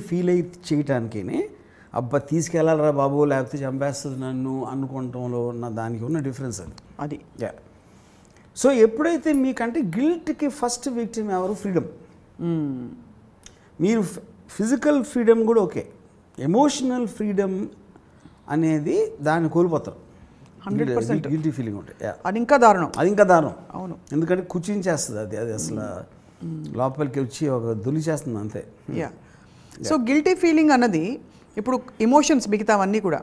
Feel అయి చేయటానికి అబ్బా తీసుకెళ్ళాలరా బాబు లేకపోతే చంపేస్తుంది నన్ను అనుకోవటంలో ఉన్న దానికి ఉన్న డిఫరెన్స్ అది యా. సో ఎప్పుడైతే మీకంటే గిల్ట్కి ఫస్ట్ విక్టిమ్ ఎవరు? ఫ్రీడమ్. మీరు ఫిజికల్ ఫ్రీడమ్ కూడా ఓకే, ఎమోషనల్ ఫ్రీడమ్ అనేది దాన్ని కోల్పోతారు. 100% గిల్టీ ఫీలింగ్ ఉంటాయి. అది ఇంకా దారుణం, అవును. ఎందుకంటే కుచించేస్తుంది అది అసలు లోపలికి వచ్చి ఒక దులిచేస్తుంది అంతే. సో గిల్టీ ఫీలింగ్ అన్నది ఇప్పుడు ఎమోషన్స్ మిగతావన్నీ కూడా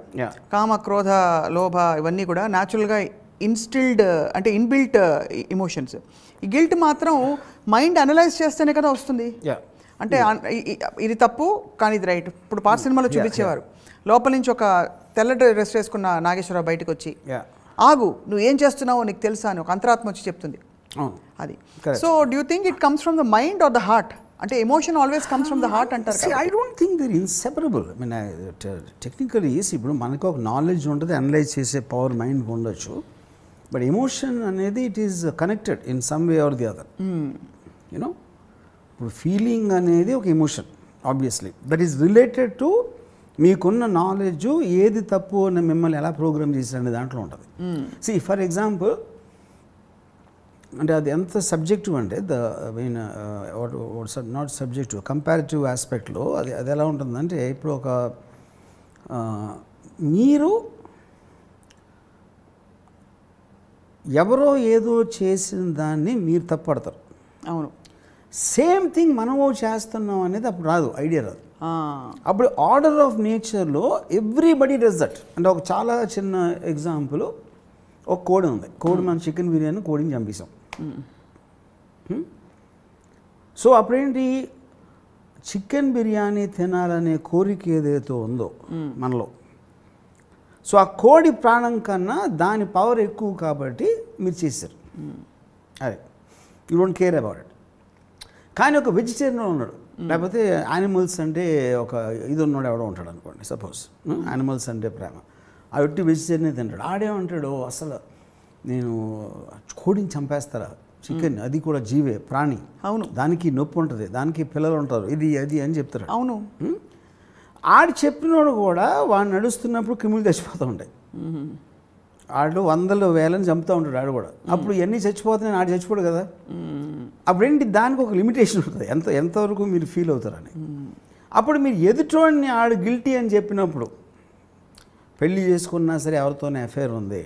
కామ, క్రోధ, లోభ ఇవన్నీ కూడా న్యాచురల్గా ఇన్స్టిల్డ్ అంటే ఇన్బిల్ట్ ఎమోషన్స్. ఈ గిల్ట్ మాత్రం మైండ్ అనలైజ్ చేస్తేనే కదా వస్తుంది. అంటే ఇది తప్పు కానీ ఇది రైట్. ఇప్పుడు పాత సినిమాలో చూపించేవారు, లోపల నుంచి ఒక తెల్ల డ్రెస్ వేసుకున్న నాగేశ్వరరావు బయటకు వచ్చి ఆగు నువ్వు ఏం చేస్తున్నావో నీకు తెలుసా అని ఒక అంతరాత్మ వచ్చి చెప్తుంది. అది. So do you think it comes from the mind or the heart? అంటే emotion always comes from the heart అంటారు. I don't think they're inseparable. I mean technically ఇప్పుడు మనకు ఒక నాలెడ్జ్ ఉంటుంది, అనలైజ్ చేసే పవర్ మైండ్కి ఉండొచ్చు. బట్ ఎమోషన్ అనేది it is connected in some way or the other. You ఇప్పుడు ఫీలింగ్ అనేది ఒక emotion obviously that is related to మీకున్న నాలెడ్జ్ ఏది తప్పు అని మిమ్మల్ని ఎలా ప్రోగ్రామ్ చేశారనే దాంట్లో ఉంటుంది. సి ఫర్ ఎగ్జాంపుల్ అంటే అది ఎంత సబ్జెక్టివ్ అంటే మీన్ నాట్ సబ్జెక్టివ్ కంపారిటివ్ ఆస్పెక్ట్లో అది ఎలా ఉంటుందంటే ఇప్పుడు ఒక మీరు ఎవరో ఏదో చేసిన దాన్ని మీరు తప్పడతారు. అవును. సేమ్ థింగ్ మనము చేస్తున్నాం అనేది అప్పుడు రాదు, ఐడియా రాదు. అప్పుడు ఆర్డర్ ఆఫ్ నేచర్లో ఎవ్రీబడి డస్ దట్. అంటే ఒక చాలా చిన్న ఎగ్జాంపుల్, ఒక కోడి ఉంది. కోడి మనం చికెన్ బిర్యానీ కోడిని చంపేసాం. సో అప్పుడేంటి, చికెన్ బిర్యానీ తినాలనే కోరిక ఏదైతే ఉందో మనలో, సో ఆ కోడి ప్రాణం కన్నా దాని పవర్ ఎక్కువ కాబట్టి మీరు చేశారు. అదే you don't care about it. కానీ ఒక వెజిటేరియన్ ఉన్నాడు, లేకపోతే యానిమల్స్ అంటే ఒక ఇది ఉన్నాడు ఎవడో ఉంటాడు అనుకోండి, సపోజ్ యానిమల్స్ అంటే ప్రేమ, ఆ ఒట్టి వెజిటేరియన్ తింటాడు. ఆడేమంటాడు, అసలు నేను కోడిని చంపేస్తారా, చికెన్ అది కూడా జీవే, ప్రాణి, అవును, దానికి నొప్పి ఉంటుంది, దానికి పిల్లలు ఉంటారు, ఇది అది అని చెప్తారు. అవును. ఆడు చెప్పినోడు కూడా వాడు నడుస్తున్నప్పుడు క్రిములు చచ్చిపోతూ ఉంటాయి. ఆడు వందలు వేలని చంపుతూ ఉంటాడు ఆడు కూడా. అప్పుడు ఎన్ని చచ్చిపోతున్నాయి, ఆడు చచ్చిపోడు కదా. అప్పుడేంటి, దానికి ఒక లిమిటేషన్ ఉంటుంది, ఎంతవరకు మీరు ఫీల్ అవుతారని. అప్పుడు మీరు ఎదుటోడిని ఆడు గిల్టీ అని చెప్పినప్పుడు, పెళ్ళి చేసుకున్నా సరే ఎవరితోనే అఫైర్ ఉంది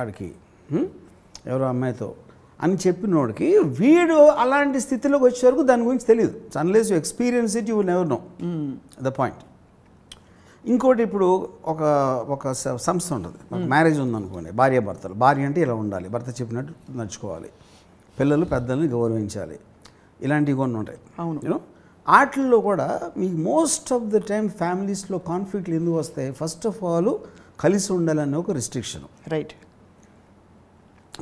ఆడికి, ఎవరో అమ్మాయితో అని చెప్పినోడికి, వీడు అలాంటి స్థితిలోకి వచ్చే వరకు దాని గురించి తెలియదు. Unless you experience it you will never know the point. ఇంకోటి, ఇప్పుడు ఒక సంస్థ ఉంటుంది, మ్యారేజ్ ఉందనుకోండి, భార్యాభర్తలు. భార్య అంటే ఇలా ఉండాలి, భర్త చెప్పినట్టు నడుచుకోవాలి, పిల్లలు పెద్దల్ని గౌరవించాలి, ఇలాంటివి కొన్ని ఉంటాయి. అవును. వాటిల్లో కూడా మీకు మోస్ట్ ఆఫ్ ద టైమ్ ఫ్యామిలీస్లో కాన్ఫ్లిక్ట్లు ఎందుకు వస్తాయి? ఫస్ట్ ఆఫ్ ఆల్ కలిసి ఉండాలనే ఒక రిస్ట్రిక్షన్. రైట్.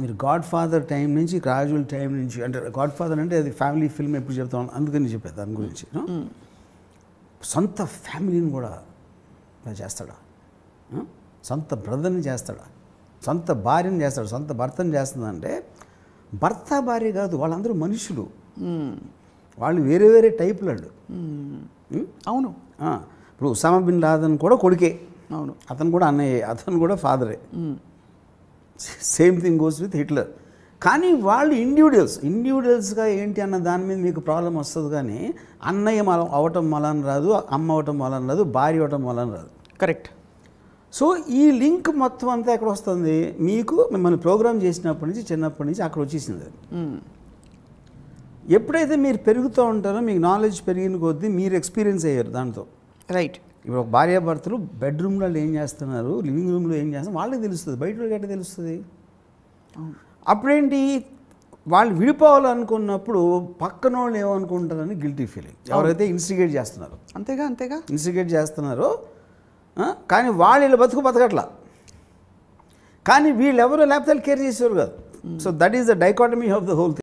మీరు గాడ్ ఫాదర్ టైం నుంచి, రాజుల టైం నుంచి, అంటే గాడ్ ఫాదర్ అంటే అది ఫ్యామిలీ ఫిల్మ్ ఎప్పుడు చెప్తాం, అందుకని చెప్పేది దాని గురించి. సొంత ఫ్యామిలీని కూడా చేస్తాడా, సొంత బ్రదర్ని చేస్తాడా, సొంత భార్యని చేస్తాడు, సొంత భర్తని చేస్తుందంటే, భర్త భార్య కాదు, వాళ్ళందరూ మనుషులు, వాళ్ళు వేరే వేరే టైపులు వాళ్ళు. అవును. ఇప్పుడు ఉసామా బిన్ లాదెన్ కూడా కొడుకే, అవును, అతను కూడా అన్నయ్యే, అతను కూడా ఫాదరే. Same thing goes with Hitler. కానీ వాళ్ళు ఇండివిజువల్స్గా ఏంటి అన్న దాని మీద మీకు ప్రాబ్లం వస్తుంది. కానీ అన్నయ్య అవటం వలన రాదు, అమ్మ అవటం వలన రాదు, భార్య అవటం వలన రాదు. కరెక్ట్. సో ఈ లింక్ మొత్తం అంతా ఎక్కడ వస్తుంది, మీకు మిమ్మల్ని ప్రోగ్రామ్ చేసినప్పటి నుంచి, చిన్నప్పటి నుంచి అక్కడ వచ్చేసింది. ఎప్పుడైతే మీరు పెరుగుతూ ఉంటారో, మీకు నాలెడ్జ్ పెరిగిన కొద్దీ మీరు ఎక్స్పీరియన్స్ అయ్యారు దాంతో. రైట్. ఇప్పుడు ఒక భార్యాభర్తలు బెడ్రూమ్లో ఏం చేస్తున్నారు, లివింగ్ రూమ్లో ఏం చేస్తున్నారు వాళ్ళకి తెలుస్తుంది, బయట వాళ్ళకి ఎట్లా తెలుస్తుంది? అప్పుడేంటి, వాళ్ళు విడిపోవాలనుకున్నప్పుడు పక్కన వాళ్ళు ఏమనుకుంటారని గిల్టీ ఫీలింగ్. ఎవరైతే ఇన్స్టిగేట్ చేస్తున్నారో, అంతేగా ఇన్స్టిగేట్ చేస్తున్నారో, కానీ వాళ్ళు వీళ్ళు బతకట్లా, కానీ వీళ్ళు ఎవరు లేకపోతే కేర్ చేసేవారు కాదు. So that is the dichotomy of the whole thing.